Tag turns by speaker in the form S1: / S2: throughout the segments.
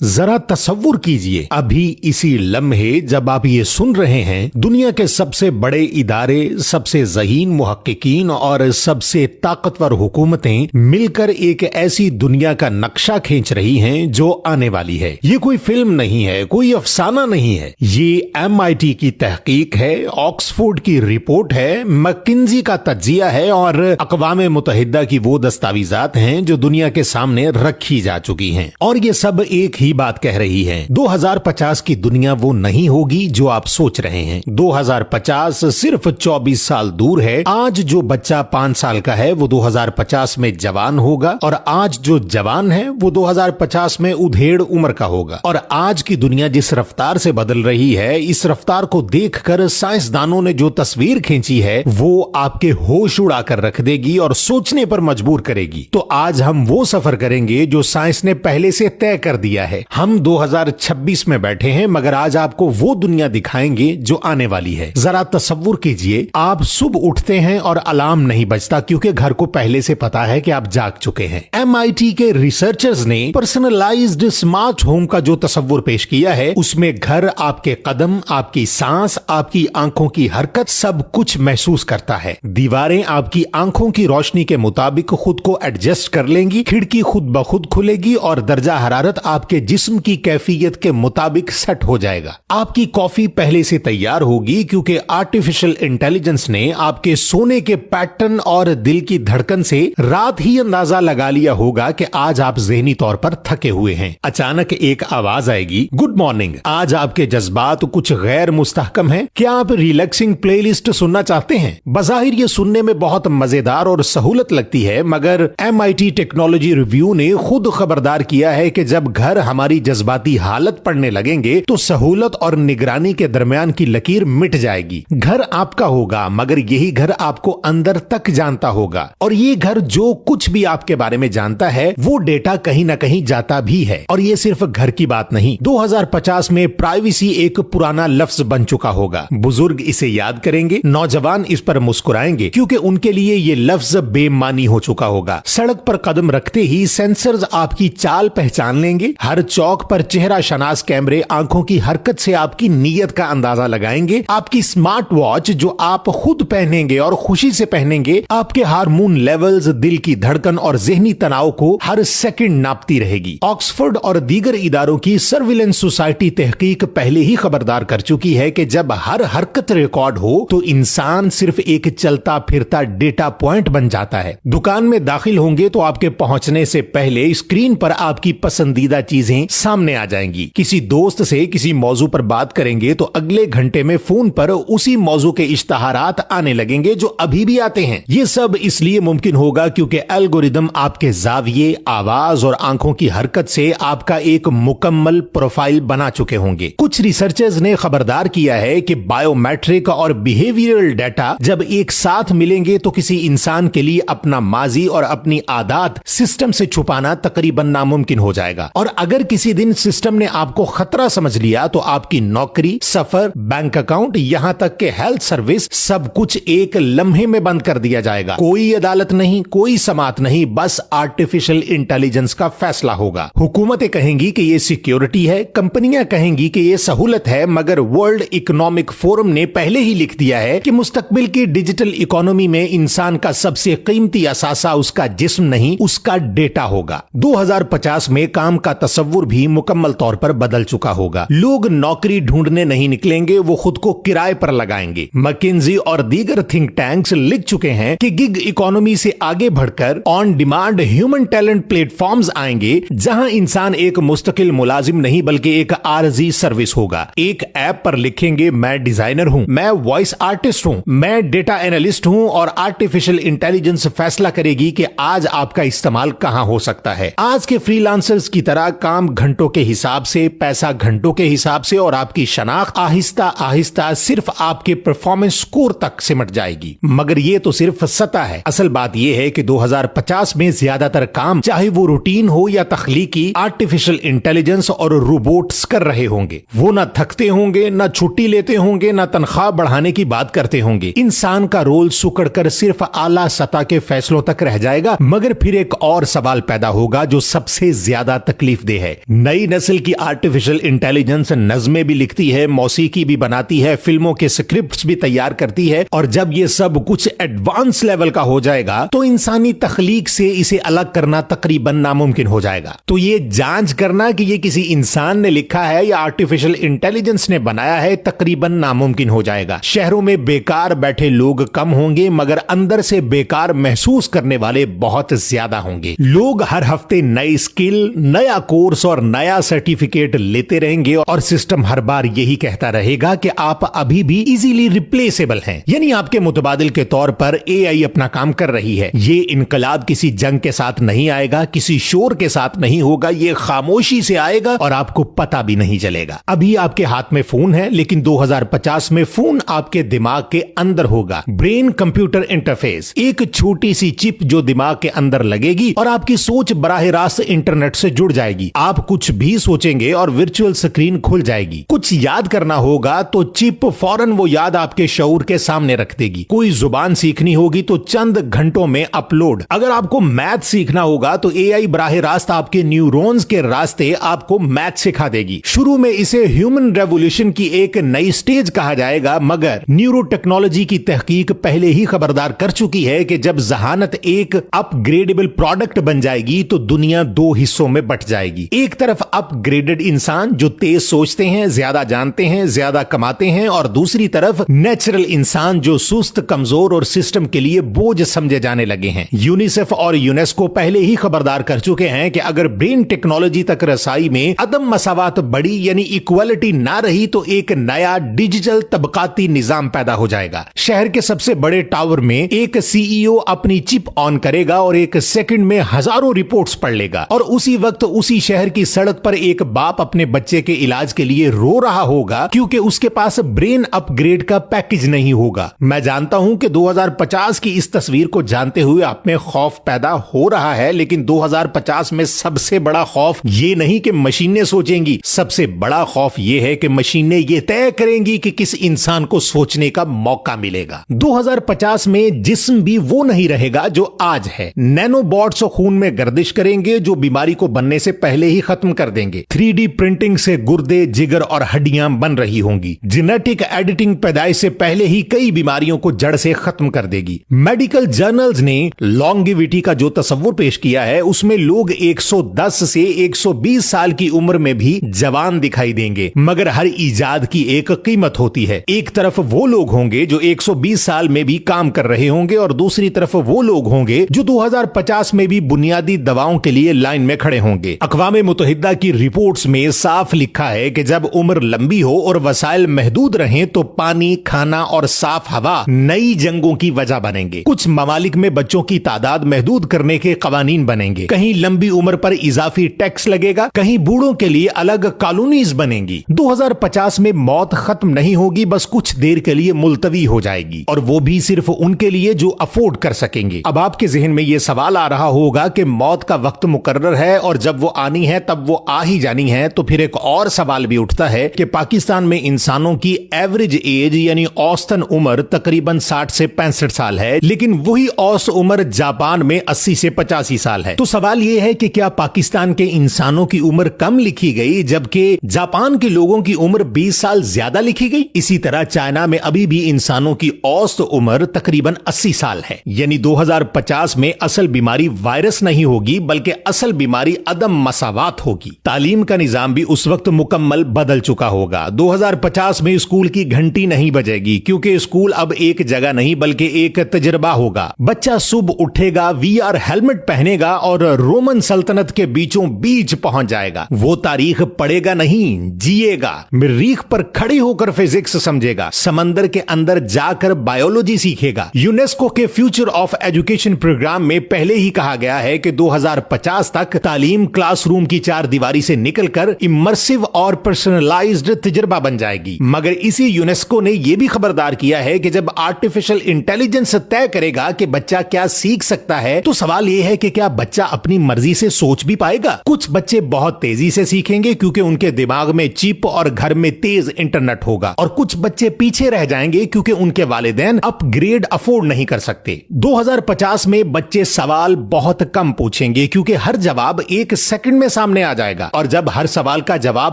S1: जरा तसव्वुर कीजिए, अभी इसी लम्हे जब आप ये सुन रहे हैं, दुनिया के सबसे बड़े इदारे, सबसे ज़हीन मुहक्किकीन और सबसे ताकतवर हुकूमतें मिलकर एक ऐसी दुनिया का नक्शा खींच रही हैं जो आने वाली है। ये कोई फिल्म नहीं है, कोई अफसाना नहीं है, ये MIT की तहकीक है, ऑक्सफोर्ड की रिपोर्ट है, मैकिन्जी का तज्जिया है और अक़वाम मुत्तहिदा की वो दस्तावेज़ात हैं जो दुनिया के सामने रखी जा चुकी हैं। और ये सब एक ही बात कह रही है, 2050 की दुनिया वो नहीं होगी जो आप सोच रहे हैं। 2050 सिर्फ 24 साल दूर है। आज जो बच्चा 5 साल का है वो 2050 में जवान होगा और आज जो जवान है वो 2050 में उधेड़ उम्र का होगा। और आज की दुनिया जिस रफ्तार से बदल रही है, इस रफ्तार को देखकर साइंसदानों ने जो तस्वीर खींची है वो आपके होश उड़ाकर रख देगी और सोचने पर मजबूर करेगी। तो आज हम वो सफर करेंगे जो साइंस ने पहले से तय कर दिया है। हम 2026 में बैठे हैं, मगर आज आपको वो दुनिया दिखाएंगे जो आने वाली है। जरा तसव्वुर कीजिए, आप सुबह उठते हैं और अलार्म नहीं बजता क्योंकि घर को पहले से पता है कि आप जाग चुके हैं। MIT के रिसर्चर्स ने पर्सनलाइज्ड स्मार्ट होम का जो तसव्वुर पेश किया है, उसमें घर आपके कदम, आपकी सांस, आपकी आंखों की हरकत सब कुछ महसूस करता है। दीवारें आपकी आंखों की रोशनी के मुताबिक खुद को एडजस्ट कर लेंगी, खिड़की खुद ब खुद खुलेगी और दर्जा हरारत आपके जिस्म की कैफियत के मुताबिक सेट हो जाएगा। आपकी कॉफी पहले से तैयार होगी क्योंकि आर्टिफिशियल इंटेलिजेंस ने आपके सोने के पैटर्न और दिल की धड़कन से रात ही अंदाजा लगा लिया होगा कि आज आप ज़हनी तौर पर थके हुए हैं। अचानक एक आवाज आएगी, गुड मॉर्निंग। आज आपके जज्बात कुछ गैर मुस्तहकम हैं। क्या आप रिलैक्सिंग प्लेलिस्ट सुनना चाहते हैं? बज़ाहिर ये सुनने में बहुत मजेदार और सहूलत लगती है, मगर MIT टेक्नोलॉजी रिव्यू ने खुद खबरदार किया है कि जब घर हमारी जज्बाती हालत पढ़ने लगेंगे तो सहूलत और निगरानी के दरमियान की लकीर मिट जाएगी। घर आपका होगा, मगर यही घर आपको अंदर तक जानता होगा और ये घर जो कुछ भी आपके बारे में जानता है वो डेटा कहीं ना कहीं जाता भी है। और ये सिर्फ घर की बात नहीं, 2050 में प्राइवेसी एक पुराना लफ्ज बन चुका होगा। बुजुर्ग इसे याद करेंगे, नौजवान इस पर मुस्कुराएंगे क्योंकि उनके लिए ये लफ्ज बेमानी हो चुका होगा। सड़क पर कदम रखते ही सेंसर्स आपकी चाल पहचान लेंगे। हर चौक पर चेहरा शनास कैमरे आंखों की हरकत से आपकी नीयत का अंदाजा लगाएंगे। आपकी स्मार्ट वॉच जो आप खुद पहनेंगे और खुशी से पहनेंगे, आपके हार्मोन लेवल्स, दिल की धड़कन और ज़हनी तनाव को हर सेकंड नापती रहेगी। ऑक्सफोर्ड और दीगर इदारों की सर्विलेंस सोसाइटी तहकीक पहले ही खबरदार कर चुकी है कि जब हर हरकत रिकॉर्ड हो तो इंसान सिर्फ एक चलता फिरता डेटा पॉइंट बन जाता है। दुकान में दाखिल होंगे तो आपके पहुंचने से पहले स्क्रीन पर आपकी पसंदीदा चीजें सामने आ जाएंगी। किसी दोस्त से किसी मौजू पर बात करेंगे तो अगले घंटे में फोन पर उसी मौजू के इश्तहारात आने लगेंगे जो अभी भी आते हैं। ये सब इसलिए मुमकिन होगा क्योंकि एल्गोरिदम आपके जाविये, आवाज और आंखों की हरकत से आपका एक मुकम्मल प्रोफाइल बना चुके होंगे। कुछ रिसर्चर्स ने खबरदार किया है कि बायोमेट्रिक और बिहेवियरल डाटा जब एक साथ मिलेंगे तो किसी इंसान के लिए अपना माजी और अपनी आदत सिस्टम से छुपाना तकरीबन नामुमकिन हो जाएगा। और अगर किसी दिन सिस्टम ने आपको खतरा समझ लिया तो आपकी नौकरी, सफर, बैंक अकाउंट, यहां तक के हेल्थ सर्विस सब कुछ एक लम्हे में बंद कर दिया जाएगा। कोई अदालत नहीं, कोई समाअत नहीं, बस आर्टिफिशियल इंटेलिजेंस का फैसला होगा। हुकूमतें कहेंगी कि ये सिक्योरिटी है, कंपनियां कहेंगी कि ये सहूलत है, मगर वर्ल्ड इकोनॉमिक फोरम ने पहले ही लिख दिया है कि मुस्तकबिल की डिजिटल इकोनॉमी में इंसान का सबसे कीमती असासा उसका जिस्म नहीं, उसका डेटा होगा। 2050 में काम का तसव्वुर भी मुकम्मल तौर पर बदल चुका होगा। लोग नौकरी ढूंढने नहीं निकलेंगे, वो खुद को किराए पर लगाएंगे। मैकिन्जी और दीगर थिंक टैंक्स लिख चुके हैं कि गिग इकोनॉमी से आगे बढ़कर on demand human talent platforms आएंगे जहां इंसान एक मुस्तकिल मुलाजिम नहीं बल्कि एक आरजी सर्विस होगा। एक ऐप पर लिखेंगे, मैं डिजाइनर हूं, मैं वॉइस आर्टिस्ट हूं, मैं डेटा एनालिस्ट हूं और आर्टिफिशियल इंटेलिजेंस फैसला करेगी कि आज आपका इस्तेमाल कहां हो सकता है। आज के फ्रीलांसर्स की तरह काम घंटों के हिसाब से, पैसा घंटों के हिसाब से और आपकी शनाख्त आहिस्ता आहिस्ता सिर्फ आपके परफॉर्मेंस स्कोर तक सिमट जाएगी। मगर ये तो सिर्फ सतह है। असल बात यह है कि 2050 में ज्यादातर काम, चाहे वो रूटीन हो या तख्लीकी, आर्टिफिशियल इंटेलिजेंस और रोबोट्स कर रहे होंगे। वो ना थकते होंगे, ना छुट्टी लेते होंगे, ना तनख्वाह बढ़ाने की बात करते होंगे। इंसान का रोल सुकड़कर सिर्फ आला सतह के फैसलों तक रह जाएगा। मगर फिर एक और सवाल पैदा होगा जो सबसे ज्यादा तकलीफ दे है। है। नई नस्ल की आर्टिफिशियल इंटेलिजेंस नज़में भी लिखती है, मौसीकी भी बनाती है, फिल्मों के स्क्रिप्ट्स भी तैयार करती है, और जब ये सब कुछ एडवांस लेवल का हो जाएगा तो इंसानी तख्लीक से इसे अलग करना तकरीबन नामुमकिन हो जाएगा। तो ये जांच करना कि ये किसी इंसान ने लिखा है या आर्टिफिशियल इंटेलिजेंस ने बनाया है तकरीबन नामुमकिन हो जाएगा। शहरों में बेकार बैठे लोग कम होंगे, मगर अंदर से बेकार महसूस करने वाले बहुत ज्यादा होंगे। लोग हर हफ्ते नई स्किल, नया कोर्स और नया सर्टिफिकेट लेते रहेंगे और सिस्टम हर बार यही कहता रहेगा कि आप अभी भी इजीली रिप्लेसेबल हैं, यानी आपके मुतबादिल के तौर पर एआई अपना काम कर रही है। ये इनकलाब किसी जंग के साथ नहीं आएगा, किसी शोर के साथ नहीं होगा, ये खामोशी से आएगा और आपको पता भी नहीं चलेगा। अभी आपके हाथ में फोन है, लेकिन 2050 में फोन आपके दिमाग के अंदर होगा। ब्रेन कंप्यूटर इंटरफेस, एक छोटी सी चिप जो दिमाग के अंदर लगेगी और आपकी सोच बराह रास्त इंटरनेट से जुड़ जाएगी। आप कुछ भी सोचेंगे और वर्चुअल स्क्रीन खुल जाएगी। कुछ याद करना होगा तो चिप फौरन वो याद आपके शऊर के सामने रख देगी। कोई जुबान सीखनी होगी तो चंद घंटों में अपलोड। अगर आपको मैथ सीखना होगा तो एआई बराह रास्त आपके न्यूरॉन्स के रास्ते आपको मैथ सिखा देगी। शुरू में इसे ह्यूमन रेवोल्यूशन की एक नई स्टेज कहा जाएगा, मगर न्यूरो टेक्नोलॉजी की तहकीक पहले ही खबरदार कर चुकी है कि जब जहानत एक अपग्रेडेबल प्रोडक्ट बन जाएगी तो दुनिया दो हिस्सों में बट जाएगी। एक तरफ अपग्रेडेड इंसान जो तेज सोचते हैं, ज्यादा जानते हैं, ज्यादा कमाते हैं, और दूसरी तरफ नेचुरल इंसान जो सुस्त, कमजोर और सिस्टम के लिए बोझ समझे जाने लगे हैं। यूनिसेफ और यूनेस्को पहले ही खबरदार कर चुके हैं कि अगर ब्रेन टेक्नोलॉजी तक रसाई में अदम मसावात बढ़ी यानी इक्वालिटी ना रही तो एक नया डिजिटल तबकाती निजाम पैदा हो जाएगा। शहर के सबसे बड़े टावर में एक सीईओ अपनी चिप ऑन करेगा और एक सेकंड में हजारों रिपोर्ट्स पढ़ लेगा, और उसी वक्त उसी शहर की सड़क पर एक बाप अपने बच्चे के इलाज के लिए रो रहा होगा क्योंकि उसके पास ब्रेन अपग्रेड का पैकेज नहीं होगा। मैं जानता हूं कि 2050 की इस तस्वीर को जानते हुए आप में खौफ पैदा हो रहा है, लेकिन 2050 में सबसे बड़ा खौफ ये नहीं कि मशीनें सोचेंगी, सबसे बड़ा खौफ ये है कि मशीनें ये तय करेंगी कि किस इंसान को सोचने का मौका मिलेगा। 2050 में जिस्म भी वो नहीं रहेगा जो आज है। नैनोबॉट्स खून में गर्दिश करेंगे जो बीमारी को बनने से पहले ही खत्म कर देंगे। 3D प्रिंटिंग से गुर्दे, जिगर और हड्डियां बन रही होंगी। जेनेटिक एडिटिंग पैदाइश से पहले ही कई बीमारियों को जड़ से खत्म कर देगी। मेडिकल जर्नल्स ने लॉन्गेविटी का जो तस्वुर पेश किया है उसमें लोग 110 से 120 साल की उम्र में भी जवान दिखाई देंगे, मगर हर इजाद की एक कीमत होती है। एक तरफ वो लोग होंगे जो 120 साल में भी काम कर रहे होंगे और दूसरी तरफ वो लोग होंगे जो 2050 में भी बुनियादी दवाओं के लिए लाइन में खड़े होंगे। अक़वाम मुत्तहिदा की रिपोर्ट्स में साफ लिखा है कि जब उम्र लंबी हो और वसाइल महदूद रहें तो पानी, खाना और साफ हवा नई जंगों की वजह बनेंगे। कुछ ममालिक में बच्चों की तादाद महदूद करने के कवानीन बनेंगे। कहीं लंबी उम्र पर इजाफी टैक्स लगेगा, कहीं बूढ़ों के लिए अलग कॉलोनीज बनेंगी। 2050 में मौत खत्म नहीं होगी, बस कुछ देर के लिए मुलतवी हो जाएगी, और वो भी सिर्फ उनके लिए जो अफोर्ड कर सकेंगे। अब आपके जहन में ये सवाल आ रहा होगा कि मौत का वक्त मुकर्रर है और जब वो आनी है तब वो आ ही जानी है, तो फिर एक और सवाल भी उठता है कि पाकिस्तान में इंसानों की एवरेज एज यानी औसतन उम्र तकरीबन 60 से 65 साल है, लेकिन वही औसत उम्र जापान में 80 से 85 साल है। तो सवाल ये है कि क्या पाकिस्तान के इंसानों की उम्र कम लिखी गई जबकि जापान के लोगों की उम्र 20 साल ज्यादा लिखी गई? इसी तरह चाइना में अभी भी इंसानों की औसत उम्र तकरीबन 80 साल है। यानी 2050 में असल बीमारी वायरस नहीं होगी बल्कि असल बीमारी अदम मसावात होगी। तालीम का निजाम भी उस वक्त मुकम्मल बदल चुका होगा। 2050 में स्कूल की घंटी नहीं बजेगी क्योंकि स्कूल अब एक जगह नहीं बल्कि एक तजर्बा होगा। बच्चा सुबह उठेगा, VR हेलमेट पहनेगा और रोमन सल्तनत के बीचों बीच पहुंच जाएगा। वो तारीख पढ़ेगा नहीं, जिएगा। मरीख पर खड़े होकर फिजिक्स समझेगा, समंदर के अंदर जाकर बायोलॉजी सीखेगा। यूनेस्को के फ्यूचर ऑफ एजुकेशन प्रोग्राम में पहले ही कहा गया है कि 2050 तक तालीम क्लासरूम की चार दीवारी से निकलकर इमर्सिव और पर्सनलाइज्ड तजर्बा बन जाएगी। मगर इसी यूनेस्को ने यह भी खबरदार किया है कि जब आर्टिफिशियल इंटेलिजेंस तय करेगा कि बच्चा क्या सीख सकता है, तो सवाल यह है कि क्या बच्चा अपनी मर्जी से सोच भी पाएगा? कुछ बच्चे बहुत तेजी से सीखेंगे क्योंकि उनके दिमाग में चिप और घर में तेज इंटरनेट होगा, और कुछ बच्चे पीछे रह जाएंगे क्योंकि उनके वालिदैन अपग्रेड अफोर्ड नहीं कर सकते। 2050 में बच्चे सवाल बहुत कम पूछेंगे क्योंकि हर जवाब एक सेकंड में सामने आ जाएगा। और जब हर सवाल का जवाब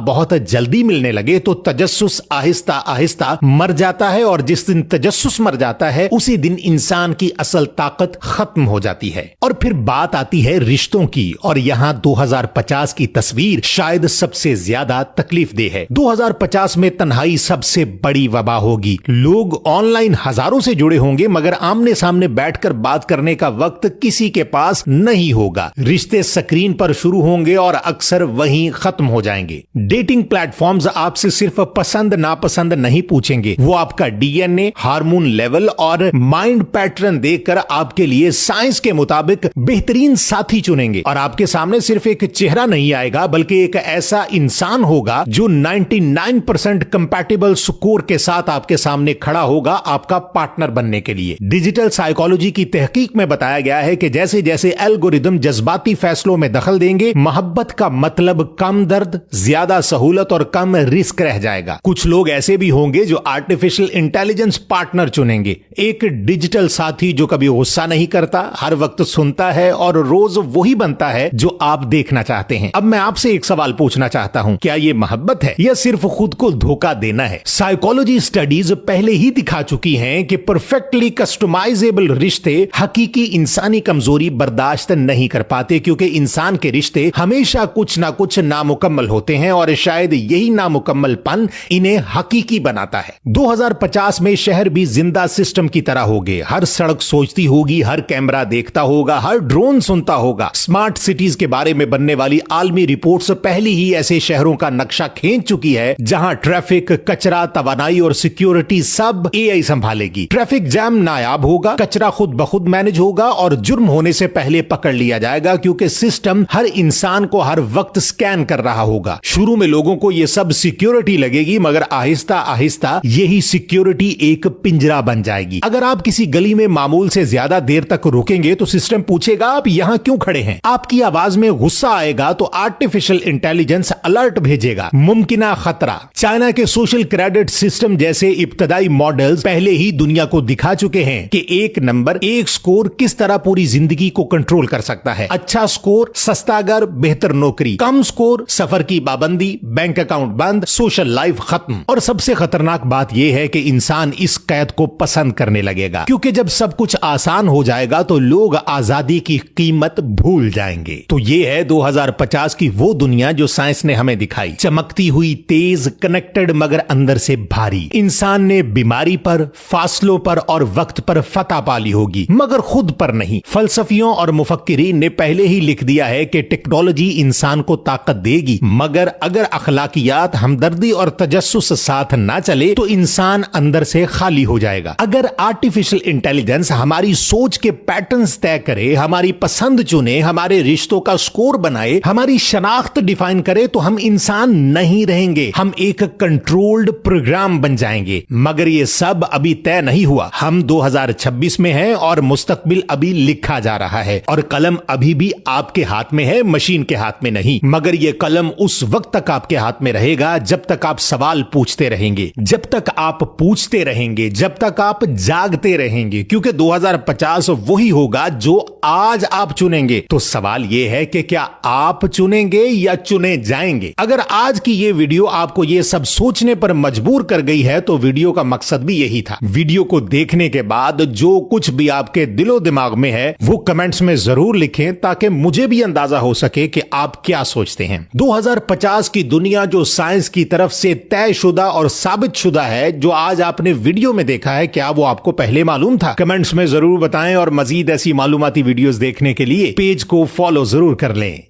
S1: बहुत जल्दी मिलने लगे तो तजस्सुस आहिस्ता आहिस्ता मर जाता है, और जिस दिन तजस्सुस मर जाता है उसी दिन इंसान की असल ताकत खत्म हो जाती है। और फिर बात आती है रिश्तों की, और यहां 2050 की तस्वीर शायद सबसे ज्यादा तकलीफ दे है। 2050 में तन्हाई सबसे बड़ी वबा होगी। लोग ऑनलाइन हजारों से जुड़े होंगे मगर आमने सामने बैठकर बात करने का वक्त किसी के पास नहीं होगा। रिश्ते स्क्रीन पर शुरू होंगे और अक्सर वहीं खत्म हो जाएंगे। डेटिंग प्लेटफॉर्म्स आपसे सिर्फ पसंद नापसंद नहीं पूछेंगे, वो आपका डीएनए, हार्मोन लेवल और माइंड पैटर्न देखकर आपके लिए साइंस के मुताबिक बेहतरीन साथी चुनेंगे। और आपके सामने सिर्फ एक चेहरा नहीं आएगा बल्कि एक ऐसा इंसान होगा जो 99% कंपैटिबल स्कोर के साथ आपके सामने खड़ा होगा आपका पार्टनर बनने के लिए। डिजिटल साइकोलॉजी की तहकीक में बताया गया है कि जैसे जैसे एल्गोरिदम जज्बाती फैसलों में दखल देंगे, मोहब्बत का मतलब कम दर्द, ज्यादा सहूलत और कम रिस्क रह जाएगा। कुछ लोग ऐसे भी होंगे जो आर्टिफिशियल इंटेलिजेंस पार्टनर चुनेंगे, एक डिजिटल साथी जो कभी गुस्सा नहीं करता, हर वक्त सुनता है और रोज वही बनता है जो आप देखना चाहते हैं। अब मैं आपसे एक सवाल पूछना चाहता हूं, क्या ये मोहब्बत है या सिर्फ खुद को धोखा देना है? साइकोलॉजी स्टडीज पहले ही दिखा चुकी हैं कि परफेक्टली कस्टमाइजेबल रिश्ते हकीकी इंसानी कमजोरी बर्दाश्त नहीं कर पाते, क्योंकि इंसान के रिश्ते हमेशा कुछ ना कुछ नामुकम्मल होते हैं और शायद यही नामुकम्मलपन इन्हें हकीकी बनाता है। 2050 में शहर भी जिंदा सिस्टम की तरह होंगे। हर सड़क सोचती होगी, हर कैमरा देखता होगा, हर ड्रोन सुनता होगा। स्मार्ट सिटीज के बारे में बनने वाली आलमी रिपोर्ट्स पहले ही ऐसे शहरों का नक्शा खींच चुकी है जहां ट्रैफिक, कचरा, तवानाई और सिक्योरिटी सब एआई संभालेगी। ट्रैफिक जैम नायाब होगा, कचरा खुद ब खुद मैनेज होगा और जुर्म होने से पहले पकड़ लिया जाएगा, क्योंकि सिस्टम हर इंसान को हर वक्त स्कैन कर रहा होगा। शुरू में लोगों को यह सब सिक्योरिटी लगेगी मगर आहिस्ता आहिस्ता यही सिक्योरिटी एक पिंजरा बन जाएगी। अगर आप किसी गली में मामूल से ज्यादा देर तक रुकेंगे तो सिस्टम पूछेगा आप यहां क्यों खड़े हैं। आपकी आवाज में गुस्सा आएगा तो आर्टिफिशियल इंटेलिजेंस अलर्ट भेजेगा। मुमकिना खतरा। चाइना के सोशल क्रेडिट सिस्टम जैसे इब्तदाई मॉडल्स पहले ही दुनिया को दिखा चुके हैं कि एक नंबर, एक स्कोर किस तरह पूरी जिंदगी को कंट्रोल कर सकता है। अच्छा स्कोर, सस्ता घर, बेहतर नौकरी। कम स्कोर, सफर की पाबंदी, बैंक अकाउंट बंद, सोशल लाइफ खत्म। और सबसे खतरनाक बात यह है कि इंसान इस कैद को पसंद करने लगेगा, क्योंकि जब सब कुछ आसान हो जाएगा तो लोग आजादी की कीमत भूल जाएंगे। तो ये है 2050 की वो दुनिया जो साइंस ने हमें दिखाई। चमकती हुई, तेज, कनेक्टेड मगर अंदर से भारी। इंसान ने बीमारी पर, फासलों पर और वक्त पर फतह पाली होगी मगर खुद पर नहीं। फलसफियों और मुफक्किरीन ने पहले ही लिख दिया है कि टेक्नोलॉजी इंसान को ताकत देगी मगर अगर अखलाकियात, हमदर्दी और तजस्सुस साथ ना चले तो इंसान अंदर से खाली हो जाएगा। अगर आर्टिफिशियल इंटेलिजेंस हमारी सोच के पैटर्न्स तय करे, हमारी पसंद चुने, हमारे रिश्तों का स्कोर बनाए, हमारी शनाख्त डिफाइन करे तो हम इंसान नहीं रहेंगे, हम एक कंट्रोल्ड प्रोग्राम बन जाएंगे। मगर ये सब अभी तय नहीं हुआ। हम 2026 में हैं और मुस्तकबिल अभी लिखा जा रहा है और कलम अभी भी आपके हाथ में है, मशीन के हाथ में नहीं। मगर ये कलम उस वक्त तक आपके हाथ में रहेगा जब तक आप सवाल पूछते रहेंगे, जब तक आप पूछते रहेंगे, जब तक आप जागते रहेंगे, क्योंकि 2050 वही होगा जो आज आप चुनेंगे। तो सवाल यह है कि क्या आप चुनेंगे या चुने जाएंगे? अगर आज की ये वीडियो आपको ये सब सोचने पर मजबूर कर गई है तो वीडियो का मकसद भी यही था। वीडियो को देखने के बाद जो कुछ भी आपके दिलो दिमाग में है वो कमेंट्स में जरूर लिखें ताकि मुझे भी अंदाजा हो सके कि आप क्या सोचते हैं। 2050 की दुनिया जो साइंस की तरफ से तयशुदा और साबित शुदा है, जो आज आपने वीडियो में देखा है, क्या वो आपको पहले मालूम था? कमेंट्स में जरूर बताएं और मजीद ऐसी मालूमाती वीडियोस देखने के लिए पेज को फॉलो जरूर कर लें।